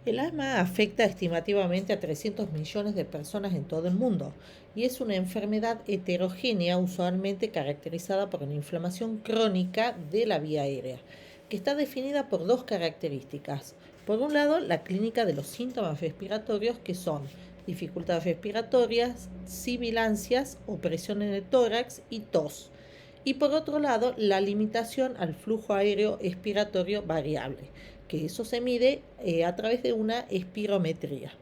El asma afecta estimativamente a 300 millones de personas en todo el mundo y es una enfermedad heterogénea usualmente caracterizada por una inflamación crónica de la vía aérea, que está definida por dos características. Por un lado, la clínica de los síntomas respiratorios, que son dificultades respiratorias, sibilancias, opresión en el tórax y tos. Y por otro lado, la limitación al flujo aéreo expiratorio variable, que eso se mide a través de una espirometría.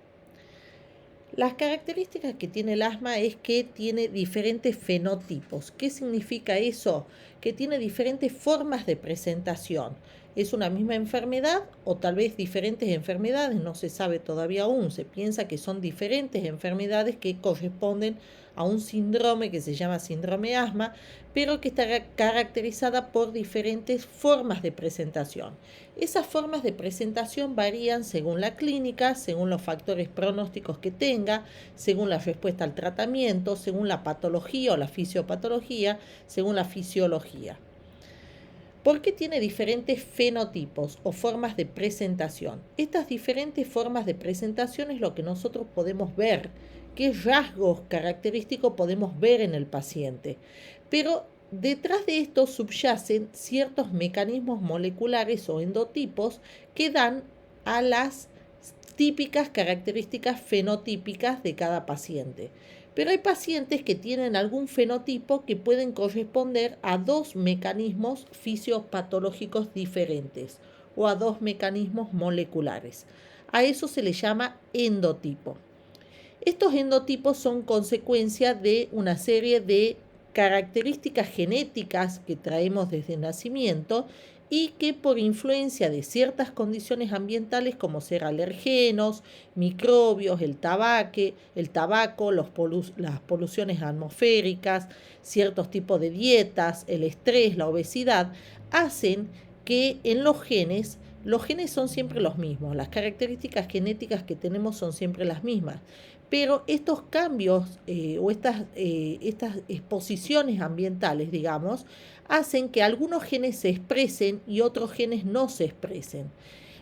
Las características que tiene el asma es que tiene diferentes fenotipos. ¿Qué significa eso? Que tiene diferentes formas de presentación. ¿Es una misma enfermedad o tal vez diferentes enfermedades? No se sabe todavía aún. Se piensa que son diferentes enfermedades que corresponden a un síndrome que se llama síndrome asma, pero que está caracterizada por diferentes formas de presentación. Esas formas de presentación varían según la clínica, según los factores pronósticos que tenga, según la respuesta al tratamiento, según la patología o la fisiopatología, según la fisiología. ¿Por qué tiene diferentes fenotipos o formas de presentación? Estas diferentes formas de presentación es lo que nosotros podemos ver, qué rasgos característicos podemos ver en el paciente. Pero detrás de esto subyacen ciertos mecanismos moleculares o endotipos que dan a las típicas características fenotípicas de cada paciente. Pero hay pacientes que tienen algún fenotipo que pueden corresponder a dos mecanismos fisiopatológicos diferentes o a dos mecanismos moleculares. A eso se le llama endotipo. Estos endotipos son consecuencia de una serie de características genéticas que traemos desde el nacimiento y que por influencia de ciertas condiciones ambientales como ser alergenos, microbios, el tabaco, las poluciones atmosféricas, ciertos tipos de dietas, el estrés, la obesidad, hacen que en los genes son siempre los mismos, las características genéticas que tenemos son siempre las mismas, pero estos cambios o estas exposiciones ambientales, digamos, hacen que algunos genes se expresen y otros genes no se expresen.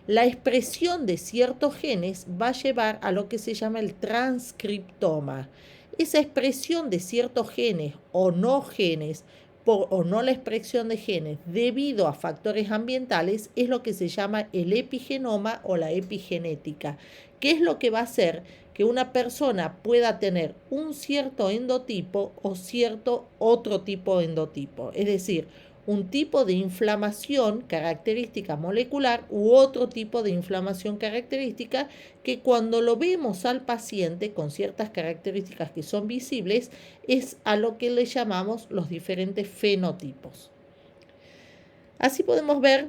La expresión de ciertos genes va a llevar a lo que se llama el transcriptoma. Esa expresión de ciertos genes o no genes o no la expresión de genes debido a factores ambientales es lo que se llama el epigenoma o la epigenética, que es lo que va a hacer que una persona pueda tener un cierto endotipo o cierto otro tipo de endotipo, es decir, un tipo de inflamación característica molecular u otro tipo de inflamación característica que cuando lo vemos al paciente con ciertas características que son visibles es a lo que le llamamos los diferentes fenotipos. Así podemos ver,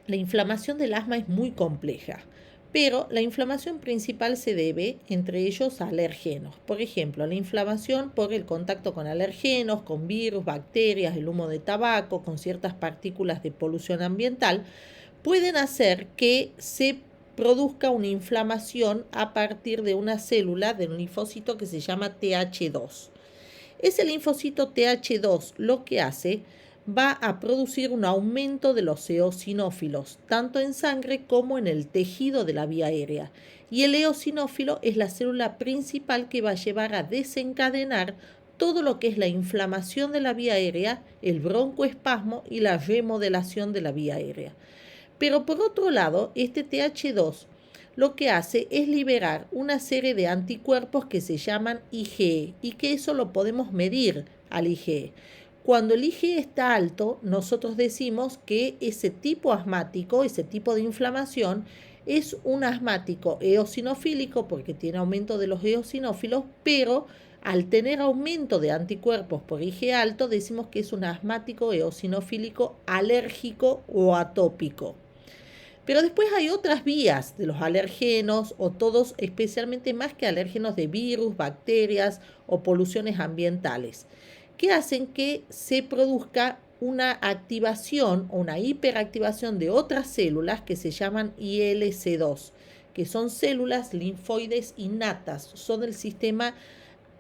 la inflamación del asma es muy compleja, pero la inflamación principal se debe, entre ellos, a alergenos. Por ejemplo, la inflamación por el contacto con alergenos, con virus, bacterias, el humo de tabaco, con ciertas partículas de polución ambiental, pueden hacer que se produzca una inflamación a partir de una célula del linfocito que se llama TH2. Ese linfocito TH2 lo que hace va a producir un aumento de los eosinófilos, tanto en sangre como en el tejido de la vía aérea. Y el eosinófilo es la célula principal que va a llevar a desencadenar todo lo que es la inflamación de la vía aérea, el broncoespasmo y la remodelación de la vía aérea. Pero por otro lado, este TH2 lo que hace es liberar una serie de anticuerpos que se llaman IgE y que eso lo podemos medir al IgE. Cuando el IgE está alto, nosotros decimos que ese tipo asmático, ese tipo de inflamación, es un asmático eosinofílico porque tiene aumento de los eosinófilos, pero al tener aumento de anticuerpos por IgE alto, decimos que es un asmático eosinofílico alérgico o atópico. Pero después hay otras vías de los alergenos o todos, especialmente más que alérgenos de virus, bacterias o poluciones ambientales, que hacen que se produzca una activación o una hiperactivación de otras células que se llaman ILC2, que son células linfoides innatas, son del sistema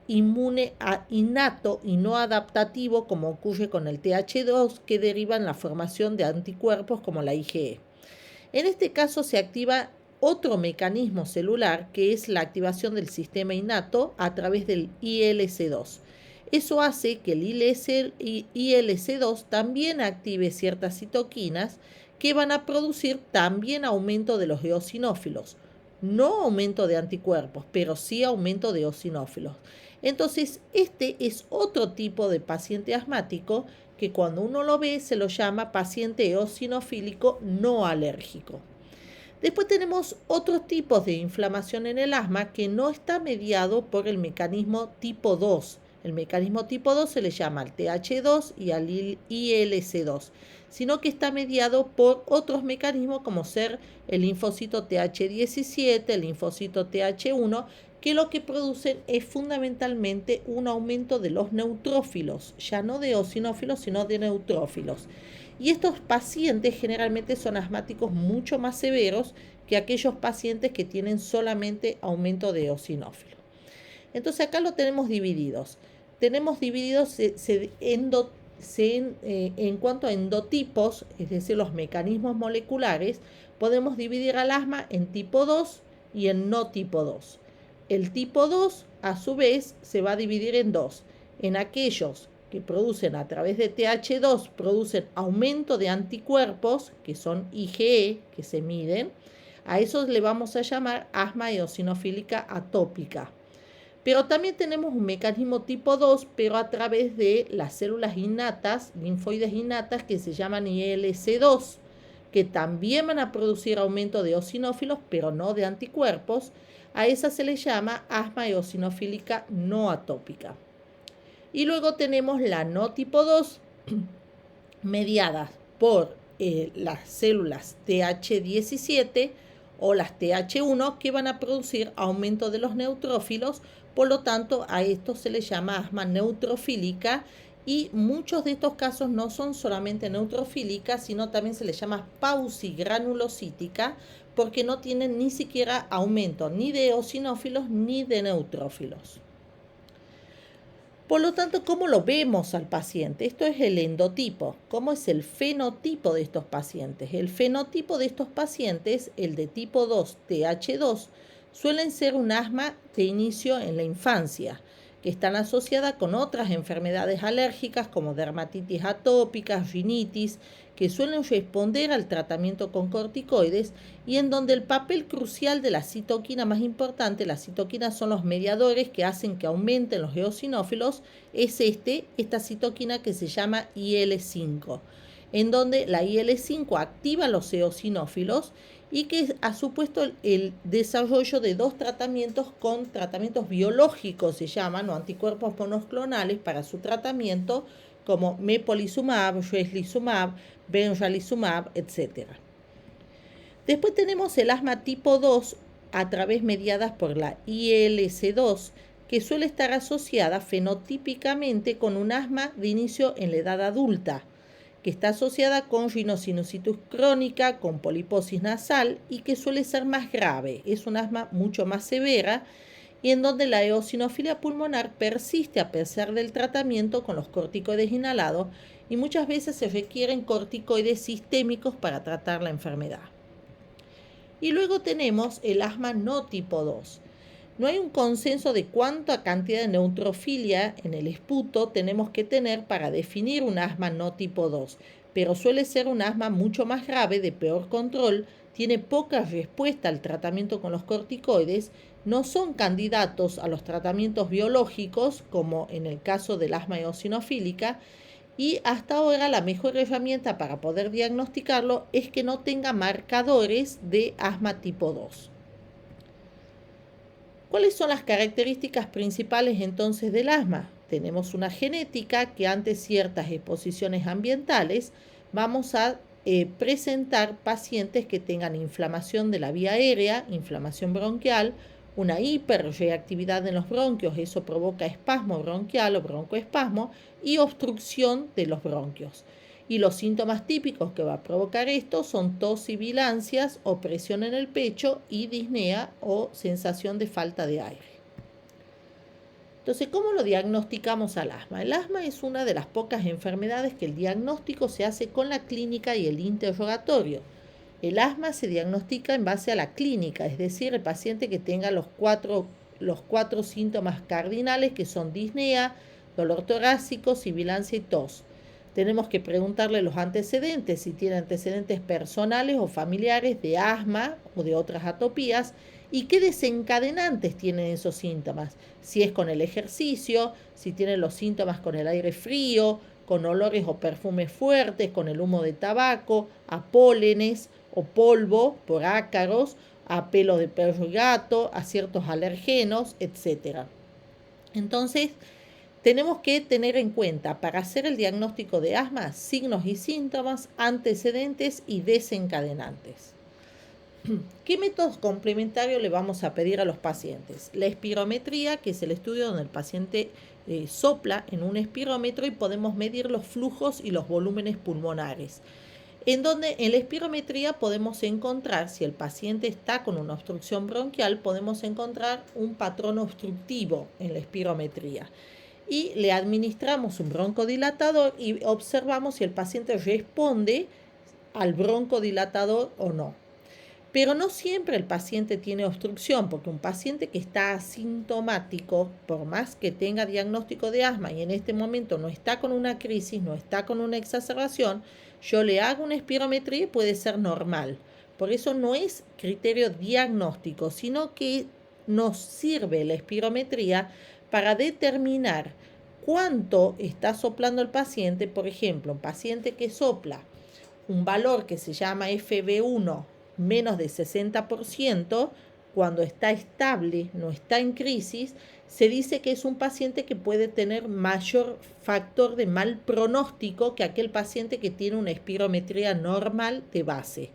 inmune innato y no adaptativo como ocurre con el TH2 que deriva en la formación de anticuerpos como la IgE. En este caso se activa otro mecanismo celular que es la activación del sistema innato a través del ILC2. Eso hace que el ILC2 también active ciertas citoquinas que van a producir también aumento de los eosinófilos. No aumento de anticuerpos, pero sí aumento de eosinófilos. Entonces, este es otro tipo de paciente asmático que cuando uno lo ve se lo llama paciente eosinofílico no alérgico. Después tenemos otros tipos de inflamación en el asma que no está mediado por el mecanismo tipo 2. El mecanismo tipo 2 se le llama al TH2 y al ILC2, sino que está mediado por otros mecanismos como ser el linfocito TH17, el linfocito TH1, que lo que producen es fundamentalmente un aumento de los neutrófilos, ya no de eosinófilos, sino de neutrófilos. Y estos pacientes generalmente son asmáticos mucho más severos que aquellos pacientes que tienen solamente aumento de eosinófilos. Entonces acá lo tenemos divididos. Tenemos divididos en cuanto a endotipos, es decir, los mecanismos moleculares, podemos dividir al asma en tipo 2 y en no tipo 2. El tipo 2, a su vez, se va a dividir en dos. En aquellos que producen a través de TH2, producen aumento de anticuerpos, que son IgE, que se miden. A esos le vamos a llamar asma eosinofílica atópica. Pero también tenemos un mecanismo tipo 2, pero a través de las células innatas, linfoides innatas, que se llaman ILC2, que también van a producir aumento de eosinófilos, pero no de anticuerpos. A esa se le llama asma eosinofílica no atópica. Y luego tenemos la no tipo 2, mediada por las células TH17 o las TH1, que van a producir aumento de los neutrófilos. Por lo tanto, a esto se le llama asma neutrofílica, y muchos de estos casos no son solamente neutrofílicas, sino también se les llama pausigranulocítica, porque no tienen ni siquiera aumento ni de eosinófilos ni de neutrófilos. Por lo tanto, ¿cómo lo vemos al paciente? Esto es el endotipo. ¿Cómo es el fenotipo de estos pacientes? El fenotipo de estos pacientes, el de tipo 2, TH2, suelen ser un asma de inicio en la infancia, que están asociadas con otras enfermedades alérgicas como dermatitis atópica, rinitis, que suelen responder al tratamiento con corticoides, y en donde el papel crucial de la citoquina más importante, las citoquinas son los mediadores que hacen que aumenten los eosinófilos, es esta citoquina que se llama IL-5, en donde la IL-5 activa los eosinófilos y que ha supuesto el desarrollo de dos tratamientos con tratamientos biológicos, se llaman, o anticuerpos monoclonales para su tratamiento, como mepolizumab, reslizumab, benralizumab, etc. Después tenemos el asma tipo 2 a través mediadas por la ILC2, que suele estar asociada fenotípicamente con un asma de inicio en la edad adulta, que está asociada con rinosinusitis crónica, con poliposis nasal, y que suele ser más grave. Es un asma mucho más severa y en donde la eosinofilia pulmonar persiste a pesar del tratamiento con los corticoides inhalados, y muchas veces se requieren corticoides sistémicos para tratar la enfermedad. Y luego tenemos el asma no tipo 2. No hay un consenso de cuánta cantidad de neutrofilia en el esputo tenemos que tener para definir un asma no tipo 2, pero suele ser un asma mucho más grave, de peor control, tiene poca respuesta al tratamiento con los corticoides, no son candidatos a los tratamientos biológicos, como en el caso del asma eosinofílica, y hasta ahora la mejor herramienta para poder diagnosticarlo es que no tenga marcadores de asma tipo 2. ¿Cuáles son las características principales entonces del asma? Tenemos una genética que ante ciertas exposiciones ambientales vamos a presentar pacientes que tengan inflamación de la vía aérea, inflamación bronquial, una hiperreactividad en los bronquios, eso provoca espasmo bronquial o broncoespasmo, y obstrucción de los bronquios. Y los síntomas típicos que va a provocar esto son tos sibilancias, opresión en el pecho y disnea o sensación de falta de aire. Entonces, ¿cómo lo diagnosticamos al asma? El asma es una de las pocas enfermedades que el diagnóstico se hace con la clínica y el interrogatorio. El asma se diagnostica en base a la clínica, es decir, el paciente que tenga los cuatro síntomas cardinales, que son disnea, dolor torácico, sibilancia y tos. Tenemos que preguntarle los antecedentes, si tiene antecedentes personales o familiares de asma o de otras atopías, y qué desencadenantes tienen esos síntomas. Si es con el ejercicio, si tiene los síntomas con el aire frío, con olores o perfumes fuertes, con el humo de tabaco, a pólenes o polvo por ácaros, a pelo de perro y gato, a ciertos alergenos, etc. Entonces, tenemos que tener en cuenta para hacer el diagnóstico de asma signos y síntomas, antecedentes y desencadenantes. ¿Qué métodos complementarios le vamos a pedir a los pacientes? La espirometría, que es el estudio donde el paciente sopla en un espirómetro y podemos medir los flujos y los volúmenes pulmonares. En donde en la espirometría podemos encontrar, si el paciente está con una obstrucción bronquial, podemos encontrar un patrón obstructivo en la espirometría. Y le administramos un broncodilatador y observamos si el paciente responde al broncodilatador o no. Pero no siempre el paciente tiene obstrucción, porque un paciente que está asintomático, por más que tenga diagnóstico de asma y en este momento no está con una crisis, no está con una exacerbación, yo le hago una espirometría y puede ser normal. Por eso no es criterio diagnóstico, sino que nos sirve la espirometría para determinar cuánto está soplando el paciente. Por ejemplo, un paciente que sopla un valor que se llama FB1 menos de 60%, cuando está estable, no está en crisis, se dice que es un paciente que puede tener mayor factor de mal pronóstico que aquel paciente que tiene una espirometría normal de base.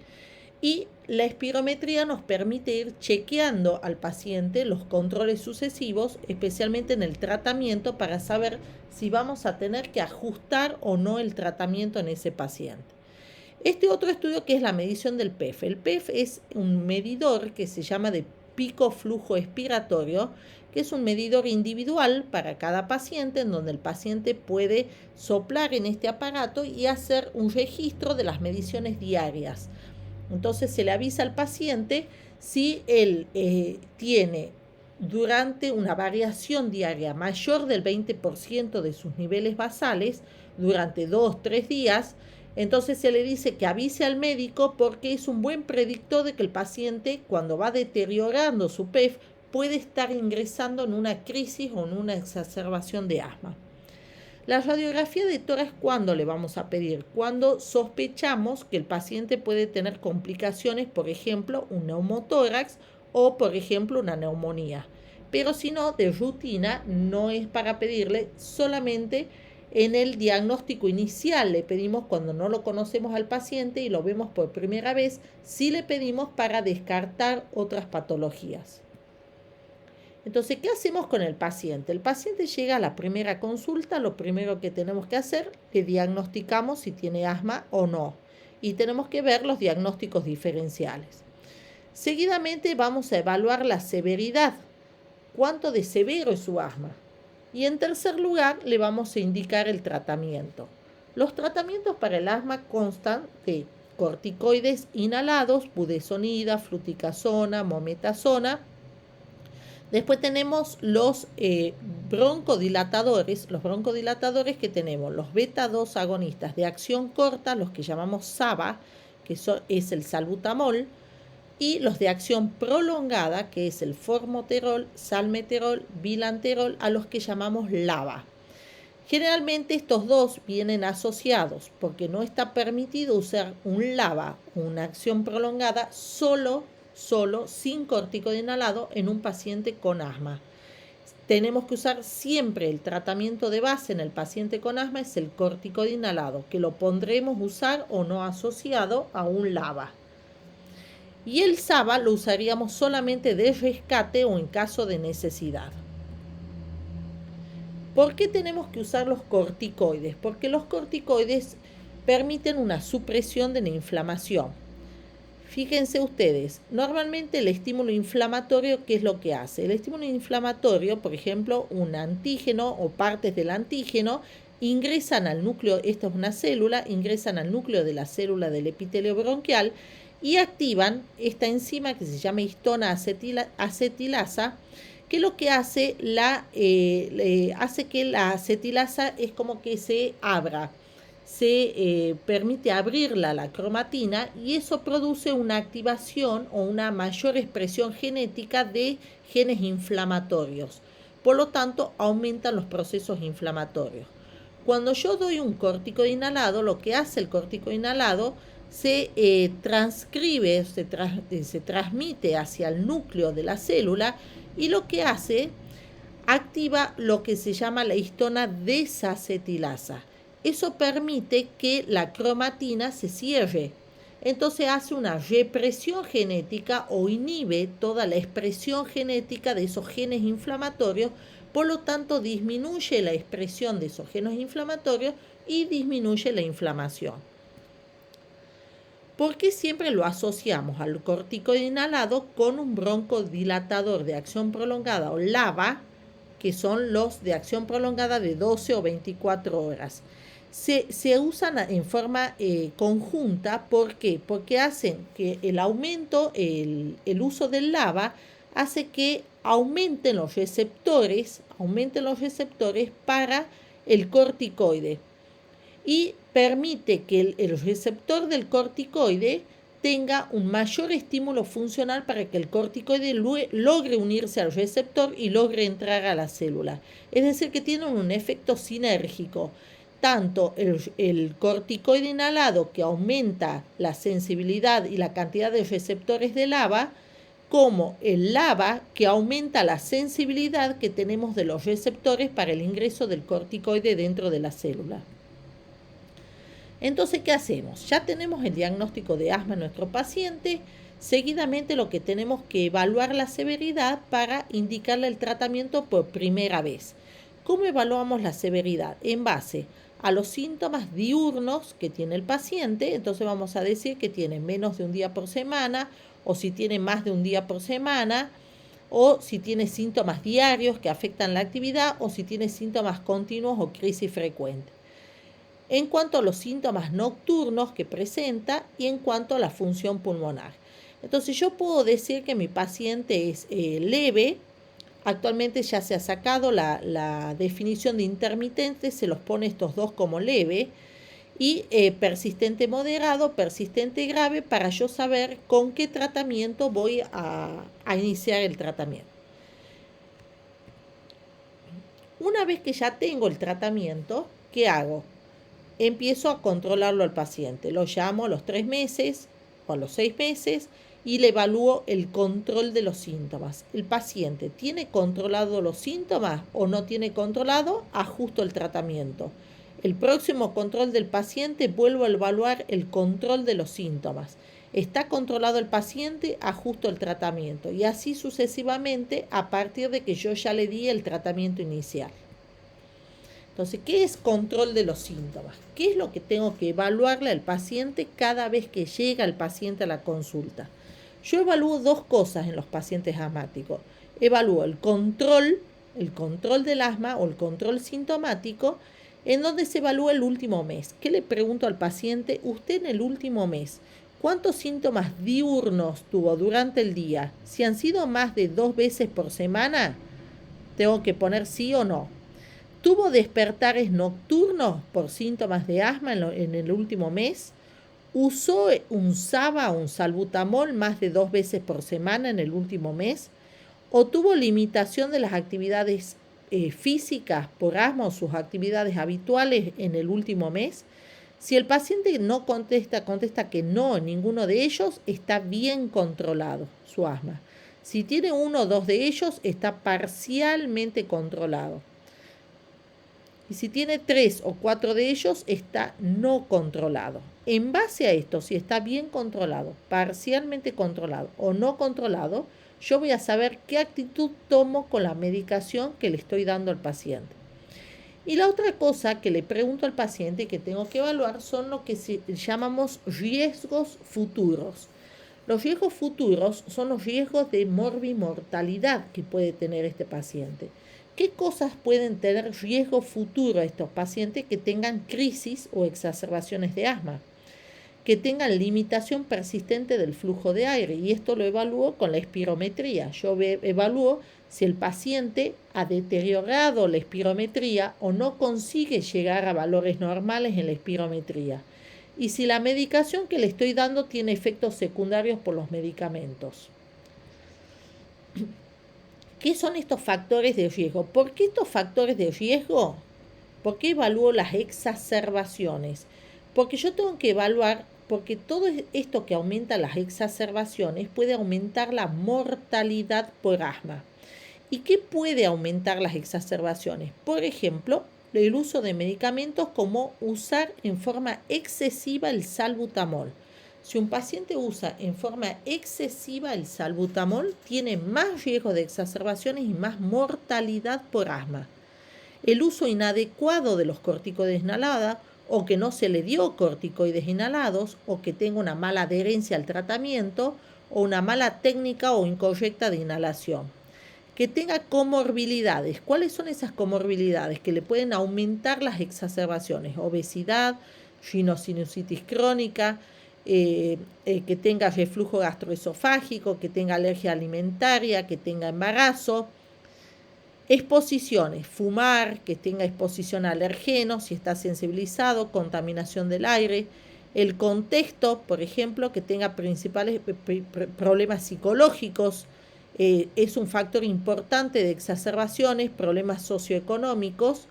Y la espirometría nos permite ir chequeando al paciente los controles sucesivos, especialmente en el tratamiento, para saber si vamos a tener que ajustar o no el tratamiento en ese paciente. Este otro estudio, que es la medición del PEF. El PEF es un medidor que se llama de pico flujo expiratorio, que es un medidor individual para cada paciente, en donde el paciente puede soplar en este aparato y hacer un registro de las mediciones diarias. Entonces se le avisa al paciente si él tiene durante una variación diaria mayor del 20% de sus niveles basales durante 2-3 días. Entonces se le dice que avise al médico, porque es un buen predictor de que el paciente, cuando va deteriorando su PEF, puede estar ingresando en una crisis o en una exacerbación de asma. La radiografía de tórax, ¿cuándo le vamos a pedir? Cuando sospechamos que el paciente puede tener complicaciones, por ejemplo, un neumotórax o, por ejemplo, una neumonía. Pero si no, de rutina, no es para pedirle. Solamente en el diagnóstico inicial le pedimos, cuando no lo conocemos al paciente y lo vemos por primera vez, sí le pedimos para descartar otras patologías. Entonces, ¿qué hacemos con el paciente? El paciente llega a la primera consulta, lo primero que tenemos que hacer, le diagnosticamos si tiene asma o no, y tenemos que ver los diagnósticos diferenciales. Seguidamente vamos a evaluar la severidad, cuánto de severo es su asma. Y en tercer lugar, le vamos a indicar el tratamiento. Los tratamientos para el asma constan de corticoides inhalados, budesonida, fluticasona, mometasona. Después tenemos los broncodilatadores. Los broncodilatadores que tenemos, los beta-2 agonistas de acción corta, los que llamamos SABA, que es el salbutamol, y los de acción prolongada, que es el formoterol, salmeterol, bilanterol, a los que llamamos LABA. Generalmente estos dos vienen asociados, porque no está permitido usar un LABA, una acción prolongada, solo sin corticoide inhalado en un paciente con asma. Tenemos que usar siempre el tratamiento de base en el paciente con asma, es el corticoide inhalado, que lo pondremos usar o no asociado a un LABA. Y el SABA lo usaríamos solamente de rescate o en caso de necesidad. ¿Por qué tenemos que usar los corticoides? Porque los corticoides permiten una supresión de la inflamación. Fíjense ustedes, normalmente el estímulo inflamatorio, ¿qué es lo que hace? El estímulo inflamatorio, por ejemplo, un antígeno o partes del antígeno, ingresan al núcleo, esta es una célula, ingresan al núcleo de la célula del epitelio bronquial, y activan esta enzima que se llama histona acetilasa, que lo que hace hace que la acetilasa es como que se abra, se permite abrirla la cromatina y eso produce una activación o una mayor expresión genética de genes inflamatorios. Por lo tanto, aumentan los procesos inflamatorios. Cuando yo doy un corticoide inhalado, lo que hace el corticoide inhalado se transcribe, se transmite hacia el núcleo de la célula y lo que hace, activa lo que se llama la histona desacetilasa. Eso permite que la cromatina se cierre. Entonces hace una represión genética o inhibe toda la expresión genética de esos genes inflamatorios, por lo tanto disminuye la expresión de esos genes inflamatorios y disminuye la inflamación. ¿Por qué siempre lo asociamos al corticoide inhalado con un broncodilatador de acción prolongada o LABA, que son los de acción prolongada de 12 o 24 horas? Se usan en forma conjunta. ¿Por qué? Porque hacen que el aumento, el uso del LABA hace que aumenten los receptores para el corticoide y permite que el receptor del corticoide tenga un mayor estímulo funcional para que el corticoide logre unirse al receptor y logre entrar a la célula. Es decir, que tiene un efecto sinérgico. Tanto el corticoide inhalado, que aumenta la sensibilidad y la cantidad de receptores de LABA, como el LABA, que aumenta la sensibilidad que tenemos de los receptores para el ingreso del corticoide dentro de la célula. Entonces, ¿qué hacemos? Ya tenemos el diagnóstico de asma en nuestro paciente. Seguidamente lo que tenemos que evaluar la severidad para indicarle el tratamiento por primera vez. ¿Cómo evaluamos la severidad? En base a los síntomas diurnos que tiene el paciente. Entonces vamos a decir que tiene menos de un día por semana, o si tiene más de un día por semana, o si tiene síntomas diarios que afectan la actividad, o si tiene síntomas continuos o crisis frecuentes. En cuanto a los síntomas nocturnos que presenta y en cuanto a la función pulmonar. Entonces yo puedo decir que mi paciente es leve. Actualmente ya se ha sacado la definición de intermitente, se los pone estos dos como leve, y persistente moderado, persistente grave, para yo saber con qué tratamiento voy a iniciar el tratamiento. Una vez que ya tengo el tratamiento, ¿qué hago? Empiezo a controlarlo al paciente. Lo llamo a los 3 meses o a los 6 meses y le evalúo el control de los síntomas. El paciente tiene controlado los síntomas o no tiene controlado, ajusto el tratamiento. El próximo control del paciente, vuelvo a evaluar el control de los síntomas. Está controlado el paciente, ajusto el tratamiento. Y así sucesivamente a partir de que yo ya le di el tratamiento inicial. Entonces, ¿qué es control de los síntomas? ¿Qué es lo que tengo que evaluarle al paciente cada vez que llega el paciente a la consulta? Yo evalúo dos cosas en los pacientes asmáticos. Evalúo el control del asma o el control sintomático, en donde se evalúa el último mes. ¿Qué le pregunto al paciente? Usted en el último mes, ¿cuántos síntomas diurnos tuvo durante el día? Si han sido más de 2 veces por semana, tengo que poner sí o no. ¿Tuvo despertares nocturnos por síntomas de asma en el último mes? ¿Usó un SABA o un salbutamol más de 2 veces por semana en el último mes? ¿O tuvo limitación de las actividades físicas por asma o sus actividades habituales en el último mes? Si el paciente no contesta que no en ninguno de ellos, está bien controlado su asma. Si tiene uno o dos de ellos, está parcialmente controlado. Y si tiene 3 o 4 de ellos, está no controlado. En base a esto, si está bien controlado, parcialmente controlado o no controlado, yo voy a saber qué actitud tomo con la medicación que le estoy dando al paciente. Y la otra cosa que le pregunto al paciente que tengo que evaluar son lo que llamamos riesgos futuros. Los riesgos futuros son los riesgos de morbimortalidad que puede tener este paciente. ¿Qué cosas pueden tener riesgo futuro a estos pacientes que tengan crisis o exacerbaciones de asma? que tengan limitación persistente del flujo de aire, y esto lo evalúo con la espirometría. Yo evalúo si el paciente ha deteriorado la espirometría o no consigue llegar a valores normales en la espirometría, y si la medicación que le estoy dando tiene efectos secundarios por los medicamentos. ¿Qué son estos factores de riesgo? ¿Por qué estos factores de riesgo? ¿Por qué evalúo las exacerbaciones? Porque yo tengo que evaluar, porque todo esto que aumenta las exacerbaciones puede aumentar la mortalidad por asma. ¿Y qué puede aumentar las exacerbaciones? Por ejemplo, el uso de medicamentos como usar en forma excesiva el salbutamol. Si un paciente usa en forma excesiva el salbutamol, tiene más riesgo de exacerbaciones y más mortalidad por asma. El uso inadecuado de los corticoides inhalados, o que no se le dio corticoides inhalados, o que tenga una mala adherencia al tratamiento, o una mala técnica o incorrecta de inhalación. Que tenga comorbilidades. ¿Cuáles son esas comorbilidades que le pueden aumentar las exacerbaciones? Obesidad, rinosinusitis crónica, que tenga reflujo gastroesofágico, que tenga alergia alimentaria, que tenga embarazo. Exposiciones, fumar, que tenga exposición a alergenos, si está sensibilizado, contaminación del aire. El contexto, por ejemplo, que tenga principales problemas psicológicos, es un factor importante de exacerbaciones, problemas socioeconómicos.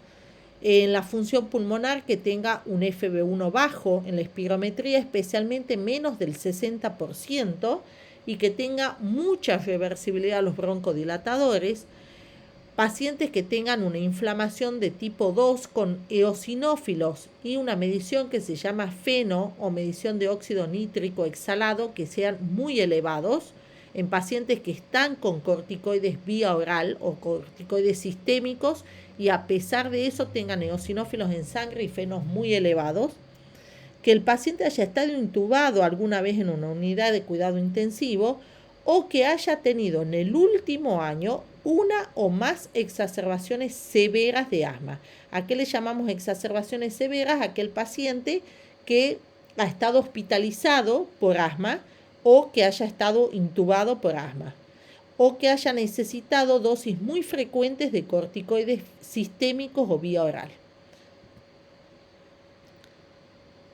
En la función pulmonar, que tenga un FB1 bajo en la espirometría, especialmente menos del 60%, y que tenga mucha reversibilidad a los broncodilatadores. Pacientes que tengan una inflamación de tipo 2 con eosinófilos y una medición que se llama FeNO o medición de óxido nítrico exhalado que sean muy elevados. En pacientes que están con corticoides vía oral o corticoides sistémicos y a pesar de eso tengan eosinófilos en sangre y FeNOs muy elevados. Que el paciente haya estado intubado alguna vez en una unidad de cuidado intensivo o que haya tenido en el último año una o más exacerbaciones severas de asma. ¿A qué le llamamos exacerbaciones severas? Aquel paciente que ha estado hospitalizado por asma o que haya estado intubado por asma o que haya necesitado dosis muy frecuentes de corticoides sistémicos o vía oral.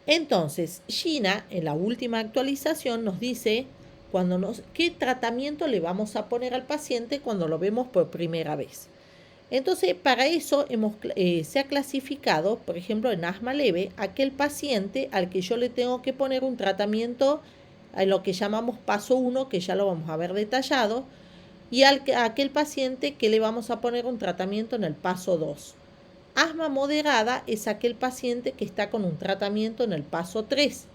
Entonces, Gina, en la última actualización, nos dice qué tratamiento le vamos a poner al paciente cuando lo vemos por primera vez. Entonces, para eso se ha clasificado, por ejemplo, en asma leve, aquel paciente al que yo le tengo que poner un tratamiento en lo que llamamos paso 1, que ya lo vamos a ver detallado, y a aquel paciente que le vamos a poner un tratamiento en el paso 2. Asma moderada es aquel paciente que está con un tratamiento en el paso 3.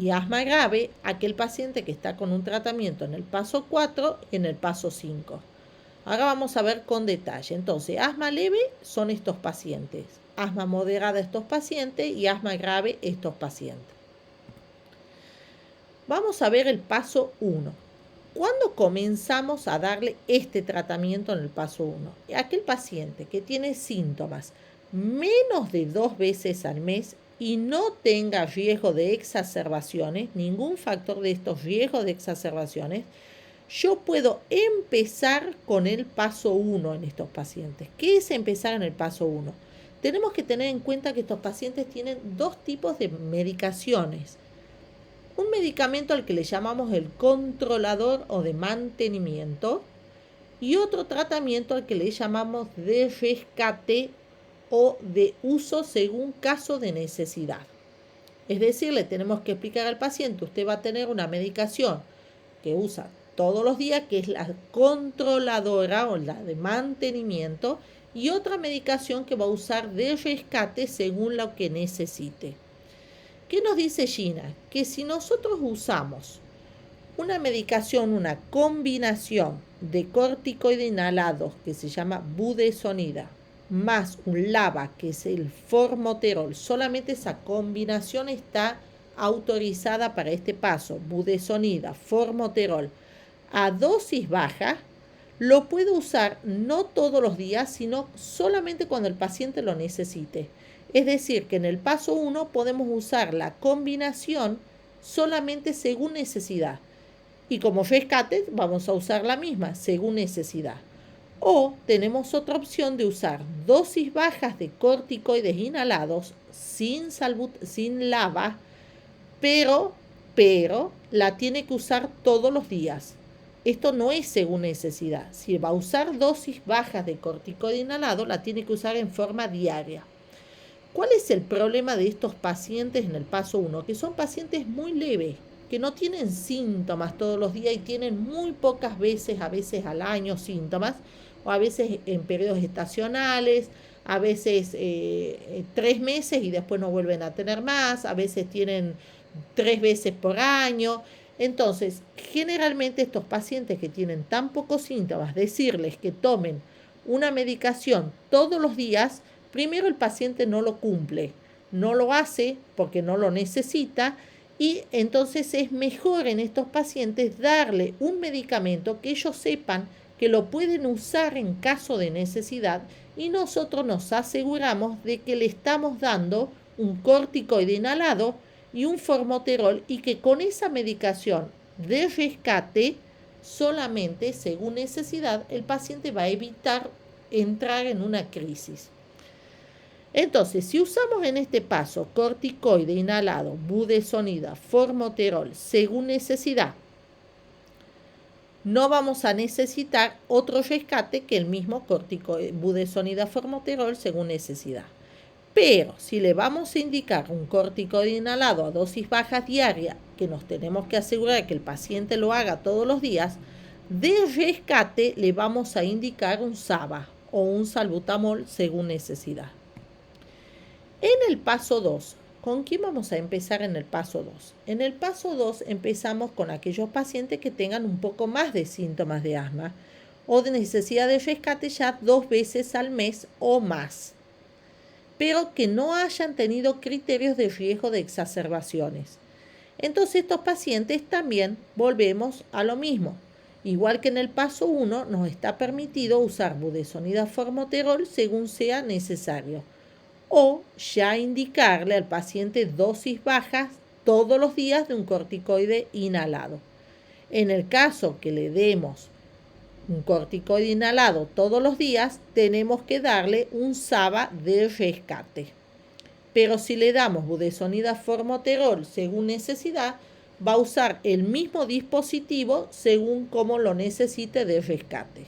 Y asma grave, aquel paciente que está con un tratamiento en el paso 4 y en el paso 5. Ahora vamos a ver con detalle. Entonces, asma leve son estos pacientes, asma moderada estos pacientes y asma grave estos pacientes. Vamos a ver el paso 1. ¿Cuándo comenzamos a darle este tratamiento en el paso 1? Aquel paciente que tiene síntomas menos de 2 veces al mes y no tenga riesgo de exacerbaciones, ningún factor de estos riesgos de exacerbaciones, yo puedo empezar con el paso 1 en estos pacientes. ¿Qué es empezar en el paso 1? Tenemos que tener en cuenta que estos pacientes tienen 2 tipos de medicaciones. Un medicamento al que le llamamos el controlador o de mantenimiento y otro tratamiento al que le llamamos de rescate o de uso según caso de necesidad. Es decir, le tenemos que explicar al paciente, usted va a tener una medicación que usa todos los días, que es la controladora o la de mantenimiento, y otra medicación que va a usar de rescate según lo que necesite. ¿Qué nos dice Gina? Que si nosotros usamos una medicación, una combinación de corticoides inhalados que se llama budesonida, más un LABA, que es el formoterol, solamente esa combinación está autorizada para este paso, budesonida, formoterol, a dosis baja, lo puede usar no todos los días, sino solamente cuando el paciente lo necesite. Es decir, que en el paso 1 podemos usar la combinación solamente según necesidad. Y como rescate vamos a usar la misma, según necesidad. O tenemos otra opción de usar dosis bajas de corticoides inhalados sin LABA, pero la tiene que usar todos los días. Esto no es según necesidad. Si va a usar dosis bajas de corticoide inhalado, la tiene que usar en forma diaria. ¿Cuál es el problema de estos pacientes en el paso 1? Que son pacientes muy leves, que no tienen síntomas todos los días y tienen muy pocas veces, a veces al año, síntomas, o a veces en periodos estacionales, a veces 3 meses y después no vuelven a tener más, a veces tienen 3 veces por año. Entonces, generalmente estos pacientes que tienen tan pocos síntomas, decirles que tomen una medicación todos los días, primero el paciente no lo cumple, no lo hace porque no lo necesita, y entonces es mejor en estos pacientes darle un medicamento que ellos sepan que lo pueden usar en caso de necesidad, y nosotros nos aseguramos de que le estamos dando un corticoide inhalado y un formoterol, y que con esa medicación de rescate solamente según necesidad el paciente va a evitar entrar en una crisis. Entonces, si usamos en este paso corticoide inhalado, budesonida, formoterol según necesidad, no vamos a necesitar otro rescate que el mismo corticoide, budesonida, formoterol según necesidad. Pero si le vamos a indicar un corticoide inhalado a dosis bajas diarias, que nos tenemos que asegurar que el paciente lo haga todos los días, de rescate le vamos a indicar un SABA o un salbutamol según necesidad. En el paso 2, ¿con quién vamos a empezar en el paso 2? En el paso 2 empezamos con aquellos pacientes que tengan un poco más de síntomas de asma o de necesidad de rescate ya 2 veces al mes o más, pero que no hayan tenido criterios de riesgo de exacerbaciones. Entonces estos pacientes también volvemos a lo mismo. Igual que en el paso 1, nos está permitido usar budesonida, formoterol según sea necesario, o ya indicarle al paciente dosis bajas todos los días de un corticoide inhalado. En el caso que le demos un corticoide inhalado todos los días, tenemos que darle un SABA de rescate. Pero si le damos budesonida, formoterol según necesidad, va a usar el mismo dispositivo según como lo necesite de rescate.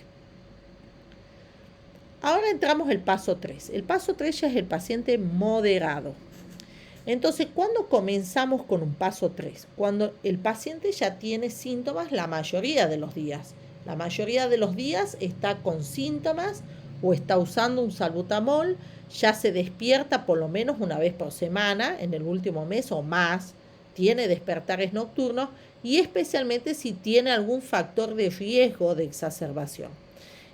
Ahora entramos al paso 3. El paso 3 ya es el paciente moderado. Entonces, ¿cuándo comenzamos con un paso 3? Cuando el paciente ya tiene síntomas la mayoría de los días. La mayoría de los días está con síntomas o está usando un salbutamol, ya se despierta por lo menos una vez por semana en el último mes o más, tiene despertares nocturnos y especialmente si tiene algún factor de riesgo de exacerbación.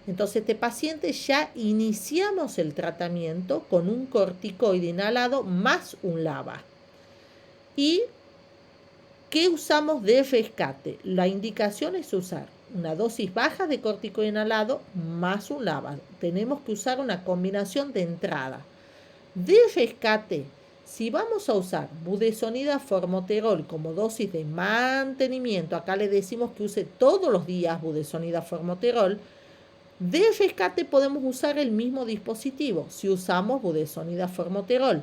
Entonces, este paciente ya iniciamos el tratamiento con un corticoide inhalado más un LABA. ¿Y qué usamos de rescate? La indicación es usar una dosis baja de corticoide inhalado más un LABA. Tenemos que usar una combinación de entrada. De rescate, si vamos a usar budesonida, formoterol como dosis de mantenimiento, acá le decimos que use todos los días budesonida, formoterol. De rescate podemos usar el mismo dispositivo si usamos budesonida, formoterol.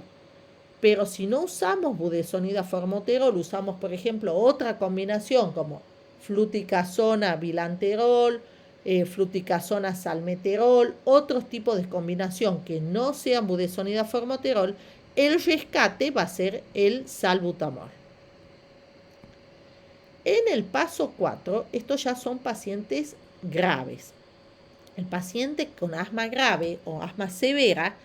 Pero si no usamos budesonida, formoterol, usamos por ejemplo otra combinación como fluticasona, bilanterol, fluticasona, salmeterol, otros tipos de combinación que no sean budesonida, formoterol, el rescate va a ser el salbutamol. En el paso 4, estos ya son pacientes graves. El paciente con asma grave o asma severa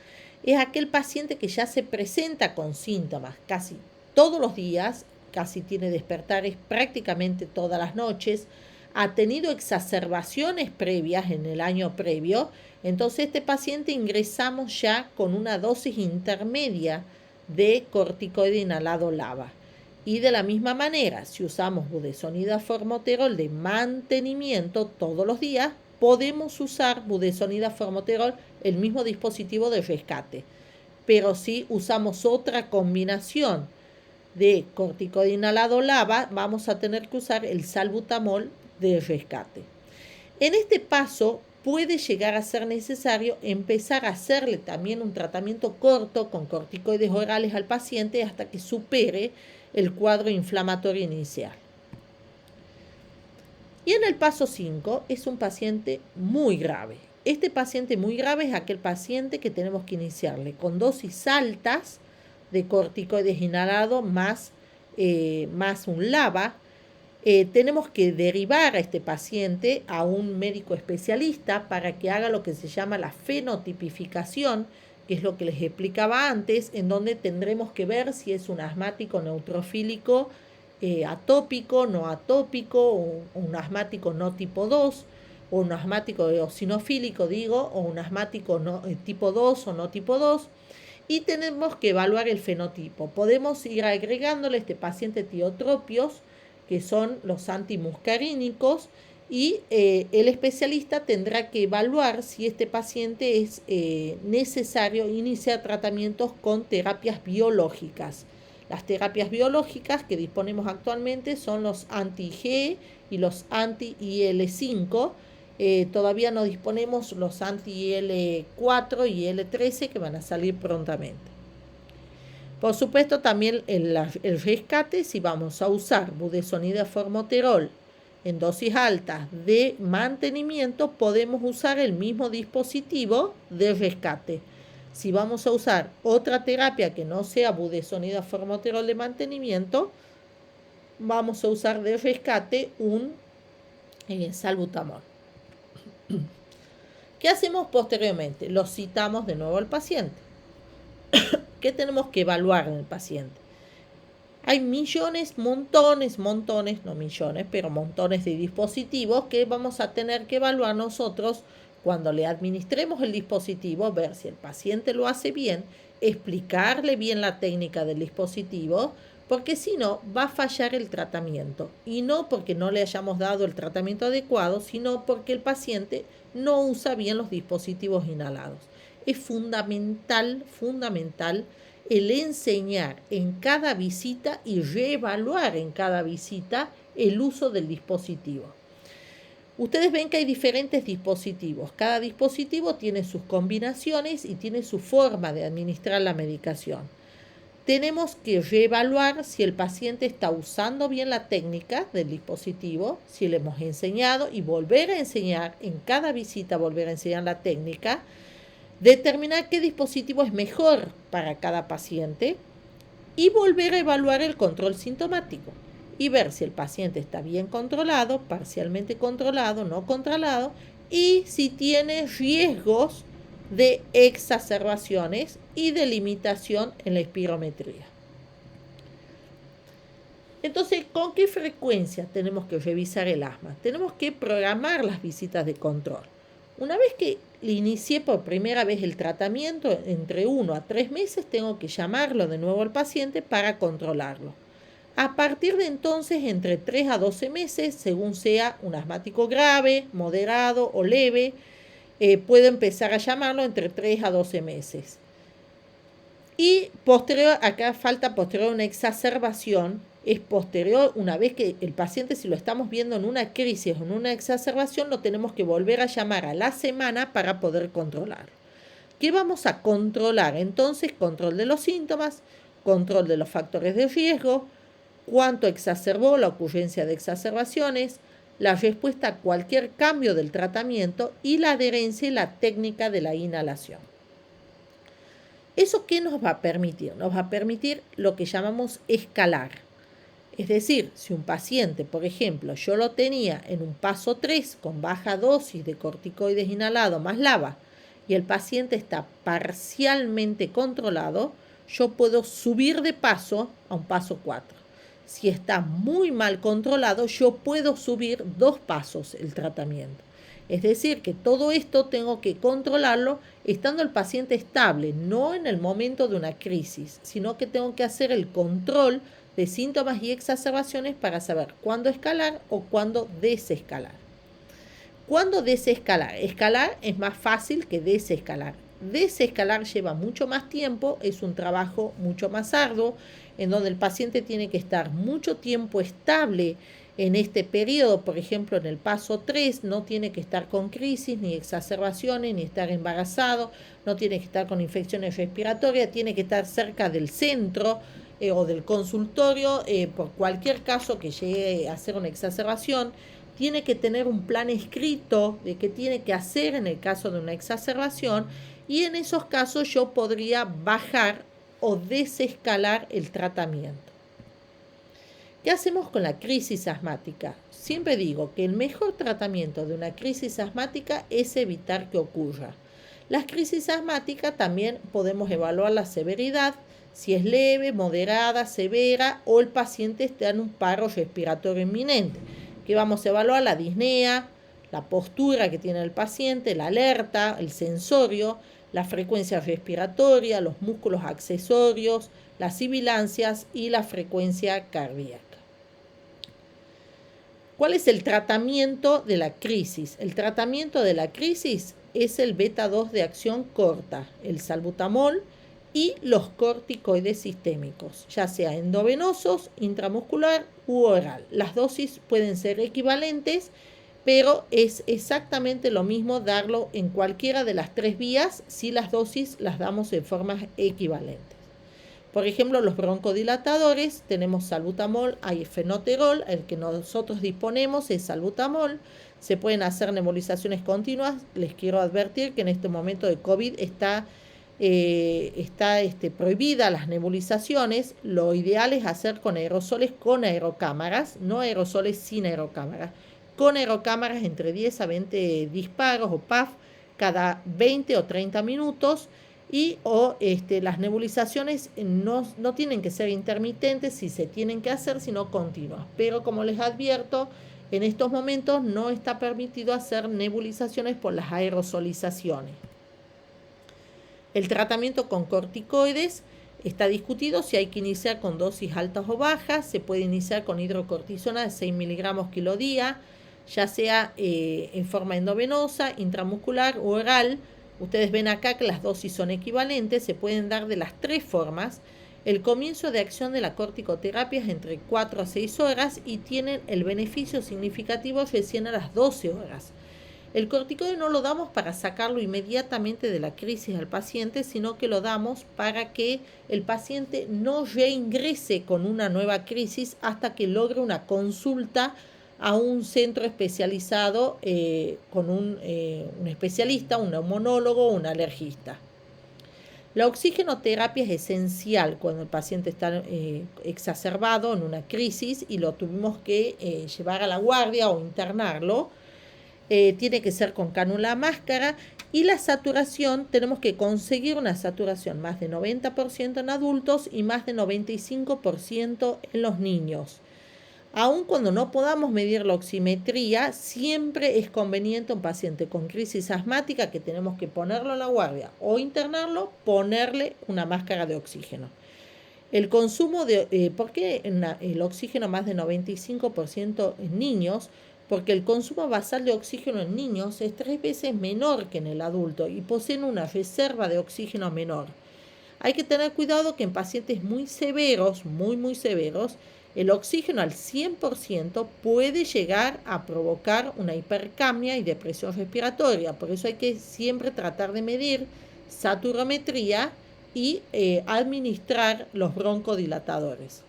es aquel paciente que ya se presenta con síntomas casi todos los días, casi tiene despertares prácticamente todas las noches, ha tenido exacerbaciones previas en el año previo. Entonces este paciente ingresamos ya con una dosis intermedia de corticoide inhalado LABA. Y de la misma manera, si usamos budesonida, formoterol de mantenimiento todos los días, podemos usar budesonida, formoterol, el mismo dispositivo de rescate. Pero si usamos otra combinación de corticoide inhalado LABA, vamos a tener que usar el salbutamol de rescate. En este paso puede llegar a ser necesario empezar a hacerle también un tratamiento corto con corticoides orales al paciente hasta que supere el cuadro inflamatorio inicial. Y en el paso 5 es un paciente muy grave. Este paciente muy grave es aquel paciente que tenemos que iniciarle con dosis altas de corticoides inhalados más un LABA. Tenemos que derivar a este paciente a un médico especialista para que haga lo que se llama la fenotipificación, que es lo que les explicaba antes, en donde tendremos que ver si es un asmático neutrofílico atópico, no atópico, un asmático no tipo 2, o un asmático eosinofílico, o un asmático no, tipo 2 o no tipo 2, y tenemos que evaluar el fenotipo. Podemos ir agregándole a este paciente tiotropios, que son los antimuscarínicos, y el especialista tendrá que evaluar si este paciente es necesario iniciar tratamientos con terapias biológicas. Las terapias biológicas que disponemos actualmente son los anti-IgE y los anti-IL5. Todavía no disponemos los anti-IL4 y IL13 que van a salir prontamente. Por supuesto, también el rescate, si vamos a usar budesonida formoterol en dosis altas de mantenimiento, podemos usar el mismo dispositivo de rescate. Si vamos a usar otra terapia que no sea budesonida formoterol de mantenimiento, vamos a usar de rescate un salbutamol. ¿Qué hacemos posteriormente? Lo citamos de nuevo al paciente. ¿Qué tenemos que evaluar en el paciente? Hay montones, no millones, pero montones de dispositivos que vamos a tener que evaluar nosotros cuando le administremos el dispositivo, ver si el paciente lo hace bien, explicarle bien la técnica del dispositivo, porque si no, va a fallar el tratamiento. Y no porque no le hayamos dado el tratamiento adecuado, sino porque el paciente no usa bien los dispositivos inhalados. Es fundamental el enseñar en cada visita y reevaluar en cada visita el uso del dispositivo. Ustedes ven que hay diferentes dispositivos. Cada dispositivo tiene sus combinaciones y tiene su forma de administrar la medicación. Tenemos que reevaluar si el paciente está usando bien la técnica del dispositivo, si le hemos enseñado y volver a enseñar, en cada visita volver a enseñar la técnica, determinar qué dispositivo es mejor para cada paciente y volver a evaluar el control sintomático y ver si el paciente está bien controlado, parcialmente controlado, no controlado, y si tiene riesgos de exacerbaciones y de limitación en la espirometría. Entonces, ¿con qué frecuencia tenemos que revisar el asma? Tenemos que programar las visitas de control. Una vez que le inicié por primera vez el tratamiento, entre 1 a 3 meses, tengo que llamarlo de nuevo al paciente para controlarlo. A partir de entonces, entre 3 a 12 meses, según sea un asmático grave, moderado o leve, puedo empezar a llamarlo entre 3 a 12 meses. Y posterior, acá falta posterior una exacerbación, es posterior, una vez que el paciente, si lo estamos viendo en una crisis o en una exacerbación, lo tenemos que volver a llamar a la semana para poder controlar. ¿Qué vamos a controlar? Entonces, control de los síntomas, control de los factores de riesgo, cuánto exacerbó la ocurrencia de exacerbaciones, la respuesta a cualquier cambio del tratamiento y la adherencia y la técnica de la inhalación. ¿Eso qué nos va a permitir? Nos va a permitir lo que llamamos escalar. Es decir, si un paciente, por ejemplo, yo lo tenía en un paso 3 con baja dosis de corticoides inhalados más LABA y el paciente está parcialmente controlado, yo puedo subir de paso a un paso 4. Si está muy mal controlado, yo puedo subir 2 pasos el tratamiento. Es decir, que todo esto tengo que controlarlo estando el paciente estable, no en el momento de una crisis, sino que tengo que hacer el control de síntomas y exacerbaciones para saber cuándo escalar o cuándo desescalar. ¿Cuándo desescalar? Escalar es más fácil que desescalar. Desescalar lleva mucho más tiempo, es un trabajo mucho más arduo, en donde el paciente tiene que estar mucho tiempo estable en este periodo. Por ejemplo, en el paso 3 no tiene que estar con crisis, ni exacerbaciones, ni estar embarazado, no tiene que estar con infecciones respiratorias, tiene que estar cerca del centro o del consultorio por cualquier caso que llegue a ser una exacerbación. Tiene que tener un plan escrito de qué tiene que hacer en el caso de una exacerbación, y en esos casos yo podría bajar o desescalar el tratamiento. ¿Qué hacemos con la crisis asmática? Siempre digo que el mejor tratamiento de una crisis asmática es evitar que ocurra. Las crisis asmáticas también podemos evaluar la severidad, si es leve, moderada, severa o el paciente está en un paro respiratorio inminente. Que vamos a evaluar la disnea, la postura que tiene el paciente, la alerta, el sensorio, la frecuencia respiratoria, los músculos accesorios, las sibilancias y la frecuencia cardíaca. ¿Cuál es el tratamiento de la crisis? El tratamiento de la crisis es el beta-2 de acción corta, el salbutamol y los corticoides sistémicos, ya sea endovenosos, intramuscular u oral. Las dosis pueden ser equivalentes, pero es exactamente lo mismo darlo en cualquiera de las 3 vías si las dosis las damos en formas equivalentes. Por ejemplo, los broncodilatadores, tenemos salbutamol, hay fenoterol, el que nosotros disponemos es salbutamol. Se pueden hacer nebulizaciones continuas. Les quiero advertir que en este momento de COVID está prohibida las nebulizaciones. Lo ideal es hacer con aerosoles con aerocámaras, no aerosoles sin aerocámaras. Con aerocámaras entre 10 a 20 disparos o puff cada 20 o 30 minutos. Las nebulizaciones no tienen que ser intermitentes si se tienen que hacer, sino continuas. Pero como les advierto, en estos momentos no está permitido hacer nebulizaciones por las aerosolizaciones. El tratamiento con corticoides está discutido si hay que iniciar con dosis altas o bajas. Se puede iniciar con hidrocortisona de 6 miligramos kilo día, ya sea en forma endovenosa, intramuscular o oral. Ustedes ven acá que las dosis son equivalentes, se pueden dar de las 3 formas. El comienzo de acción de la corticoterapia es entre 4 a 6 horas y tienen el beneficio significativo recién a las 12 horas. El corticoide no lo damos para sacarlo inmediatamente de la crisis al paciente, sino que lo damos para que el paciente no reingrese con una nueva crisis hasta que logre una consulta a un centro especializado con un especialista, un neumonólogo o un alergista. La oxigenoterapia es esencial cuando el paciente está exacerbado en una crisis y lo tuvimos que llevar a la guardia o internarlo. Tiene que ser con cánula máscara, y la saturación, tenemos que conseguir una saturación más de 90% en adultos y más de 95% en los niños. Aun cuando no podamos medir la oximetría, siempre es conveniente un paciente con crisis asmática que tenemos que ponerlo en la guardia o internarlo, ponerle una máscara de oxígeno. El consumo ¿por qué el oxígeno más de 95% en niños? Porque el consumo basal de oxígeno en niños es 3 veces menor que en el adulto y poseen una reserva de oxígeno menor. Hay que tener cuidado que en pacientes muy severos, muy severos, el oxígeno al 100% puede llegar a provocar una hipercapnia y depresión respiratoria. Por eso hay que siempre tratar de medir saturometría y administrar los broncodilatadores.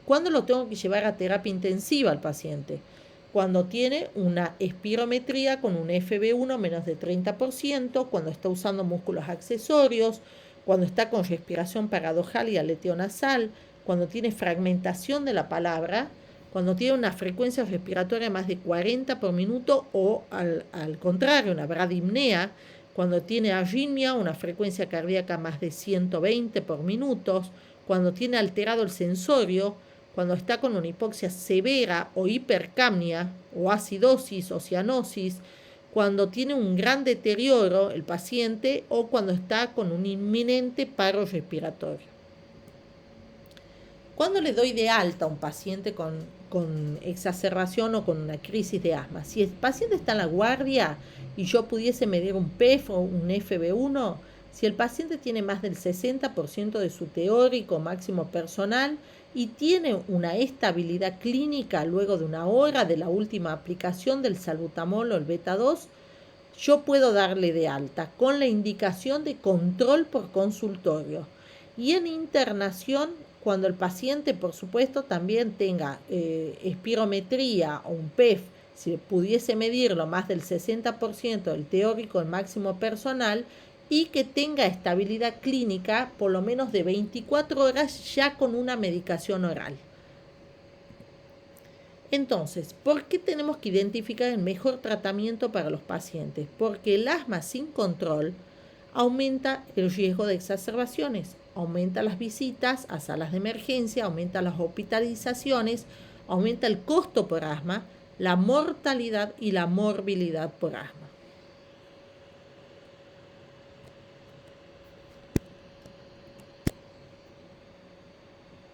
¿Cuándo lo tengo que llevar a terapia intensiva al paciente? Cuando tiene una espirometría con un FB1 menos de 30%, cuando está usando músculos accesorios, cuando está con respiración paradojal y aleteo nasal, cuando tiene fragmentación de la palabra, cuando tiene una frecuencia respiratoria más de 40 por minuto o al contrario, una bradipnea, cuando tiene arritmia, una frecuencia cardíaca más de 120 por minuto, cuando tiene alterado el sensorio, cuando está con una hipoxia severa o hipercapnia o acidosis o cianosis, cuando tiene un gran deterioro el paciente o cuando está con un inminente paro respiratorio. ¿Cuándo le doy de alta a un paciente con con exacerbación o con una crisis de asma. Si el paciente está en la guardia y yo pudiese medir un PEF o un FB1, si el paciente tiene más del 60% de su teórico máximo personal y tiene una estabilidad clínica luego de una hora de la última aplicación del salbutamol o el beta 2, yo puedo darle de alta con la indicación de control por consultorio. Y en internación, cuando el paciente, por supuesto, también tenga espirometría o un PEF, si pudiese medirlo más del 60% del teórico, el máximo personal, y que tenga estabilidad clínica por lo menos de 24 horas ya con una medicación oral. Entonces, ¿por qué tenemos que identificar el mejor tratamiento para los pacientes? Porque el asma sin control aumenta el riesgo de exacerbaciones, aumenta las visitas a salas de emergencia, aumenta las hospitalizaciones, aumenta el costo por asma, la mortalidad y la morbilidad por asma.